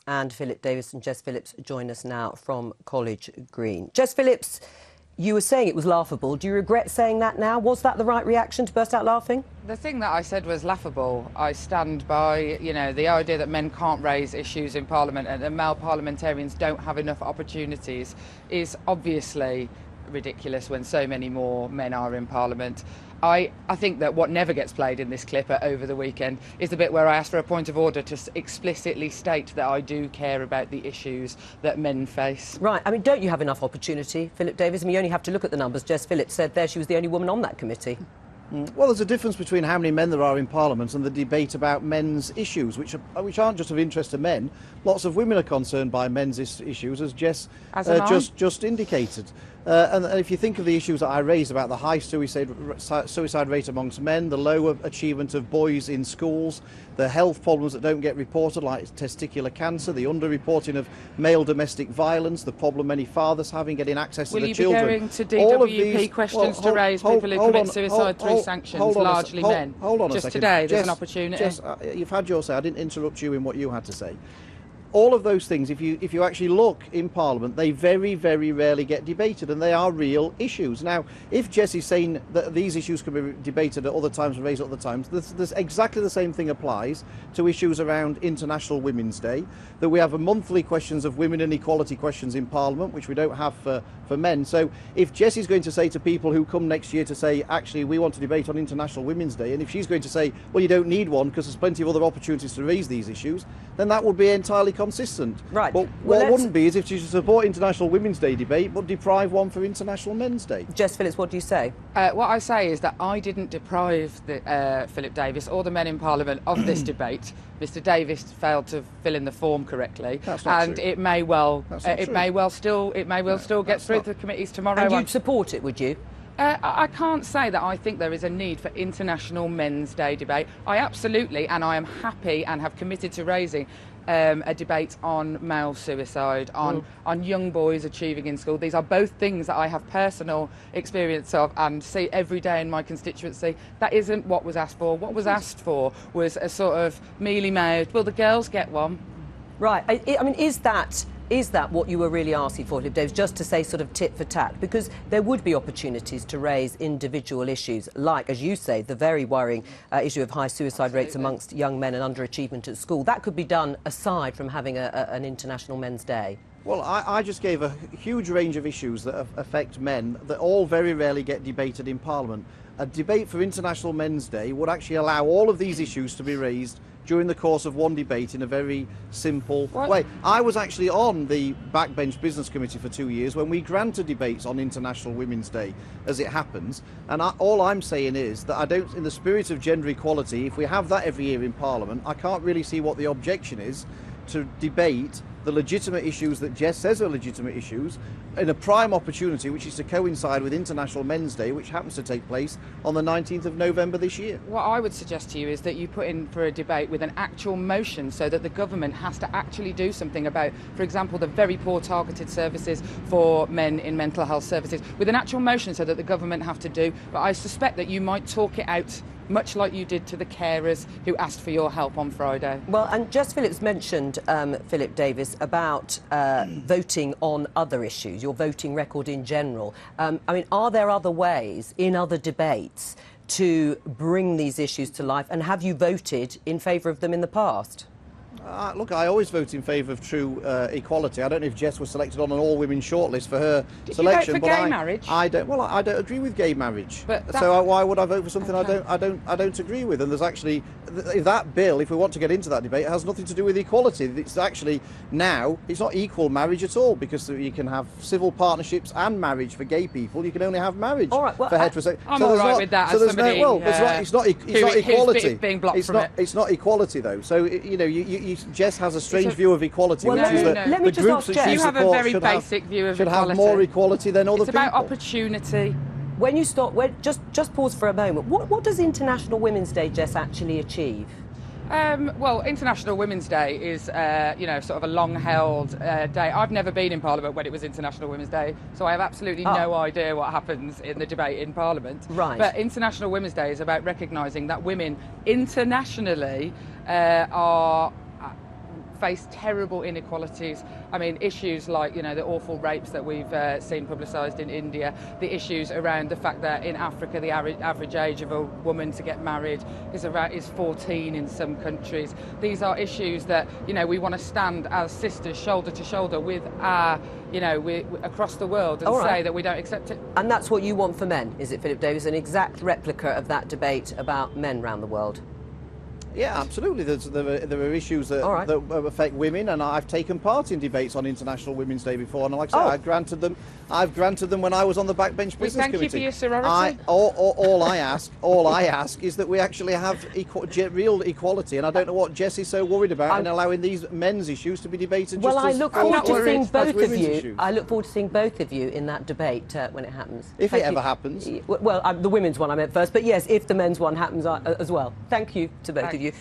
and Philip Davies and Jess Phillips join us now from College Green. Jess Phillips, you were saying it was laughable. Do you regret saying that now? Was that the right reaction, to burst out laughing? The thing that I said was laughable. I stand by, the idea that men can't raise issues in Parliament and that male parliamentarians don't have enough opportunities is obviously ridiculous when so many more men are in Parliament. I think that what never gets played in this clip over the weekend is the bit where I asked for a point of order to explicitly state that I do care about the issues that men face. Right. I mean, don't you have enough opportunity, Philip Davies? I mean, you only have to look at the numbers. Jess Phillips said there she was the only woman on that committee. Well, there's a difference between how many men there are in Parliament and the debate about men's issues, which aren't just of interest to men. Lots of women are concerned by men's issues, as Jess just indicated. And if you think of the issues that I raised about the high suicide rate amongst men, the low achievement of boys in schools, the health problems that don't get reported, like testicular cancer, the underreporting of male domestic violence, the problem many fathers having getting access to the children. Will you be going to DWP questions to raise people who commit suicide through sanctions, largely men? Hold on a second. Just today, there's an opportunity. Jess, you've had your say. I didn't interrupt you in what you had to say. All of those things, if you actually look in Parliament, they very, very rarely get debated, and they are real issues. Now, if Jess is saying that these issues can be debated at other times and raised at other times, there's exactly the same thing applies to issues around International Women's Day, that we have a monthly questions of women and equality questions in Parliament, which we don't have for men. So if Jess is going to say to people who come next year to say, actually, we want to debate on International Women's Day, and if she's going to say, well, you don't need one because there's plenty of other opportunities to raise these issues, then that would be entirely consistent. Right. But what wouldn't be is if she should support International Women's Day debate but deprive one for International Men's Day. Jess Phillips, what do you say? What I say is that I didn't deprive Philip Davies or the men in Parliament of this debate. Mr. Davies failed to fill in the form correctly, That's not and true. it may well still get through the committees tomorrow. And you'd support it, would you? I can't say that I think there is a need for International Men's Day debate. I absolutely, and I am happy and have committed to raising a debate on male suicide, on young boys achieving in school. These are both things that I have personal experience of and see every day in my constituency. That isn't what was asked for. What was asked for was a sort of mealy-mouthed, well, the girls get one. Right. I mean, is that what you were really asking for, Philip Davies, just to say sort of tit for tat? Because there would be opportunities to raise individual issues, like, as you say, the very worrying issue of high suicide rates amongst young men and underachievement at school. That could be done aside from having an International Men's Day. Well, I just gave a huge range of issues that affect men that all very rarely get debated in Parliament. A debate for International Men's Day would actually allow all of these issues to be raised during the course of one debate in a very simple way. I was actually on the Backbench Business Committee for 2 years when we granted debates on International Women's Day, as it happens. And all I'm saying is that in the spirit of gender equality, if we have that every year in Parliament, I can't really see what the objection is to debate the legitimate issues that Jess says are legitimate issues in a prime opportunity, which is to coincide with International Men's Day, which happens to take place on the 19th of November this year. What I would suggest to you is that you put in for a debate with an actual motion so that the government has to actually do something about, for example, the very poor targeted services for men in mental health services, with an actual motion so that the government have to do. But I suspect that you might talk it out much like you did to the carers who asked for your help on Friday. Well, and Jess Phillips mentioned, Philip Davies, about voting on other issues, your voting record in general. I mean, are there other ways in other debates to bring these issues to life, and have you voted in favour of them in the past? Look, I always vote in favour of true equality. I don't know if Jess was selected on an all-women shortlist for her selection. Did you vote for gay marriage? I don't. Well, I don't agree with gay marriage. So why would I vote for something I don't agree with? And there's actually that bill, if we want to get into that debate, it has nothing to do with equality. It's actually now it's not equal marriage at all, because you can have civil partnerships and marriage for gay people. You can only have marriage for heterosexual. I'm all right with that. It's not equality. Being blocked from it. It's not equality though. So Jess has a strange view of equality, which is that the groups that she supports should have more equality than other people. It's about opportunity. When you stop, just pause for a moment. What does International Women's Day, Jess, actually achieve? Well, International Women's Day is, sort of a long-held day. I've never been in Parliament when it was International Women's Day, so I have absolutely no idea what happens in the debate in Parliament. Right. But International Women's Day is about recognising that women internationally are face terrible inequalities. I mean, issues like, the awful rapes that we've seen publicised in India, the issues around the fact that in Africa the average age of a woman to get married is 14 in some countries. These are issues that, we want to stand as sisters shoulder to shoulder with our, across the world and say that we don't accept it. And that's what you want for men, is it, Philip Davies? An exact replica of that debate about men around the world? Yeah, absolutely. There are issues that affect women, and I've taken part in debates on International Women's Day before, and like I say, I've granted them when I was on the backbench business committee. Thank you for your sorority. All I ask is that we actually have real equality, and I don't know what Jess is so worried about in allowing these men's issues to be debated. Well, I look forward to seeing both of you. Issues. I look forward to seeing both of you in that debate when it happens. If it ever happens. Well, the women's one I meant first, but yes, if the men's one happens as well. Thank you to both of you.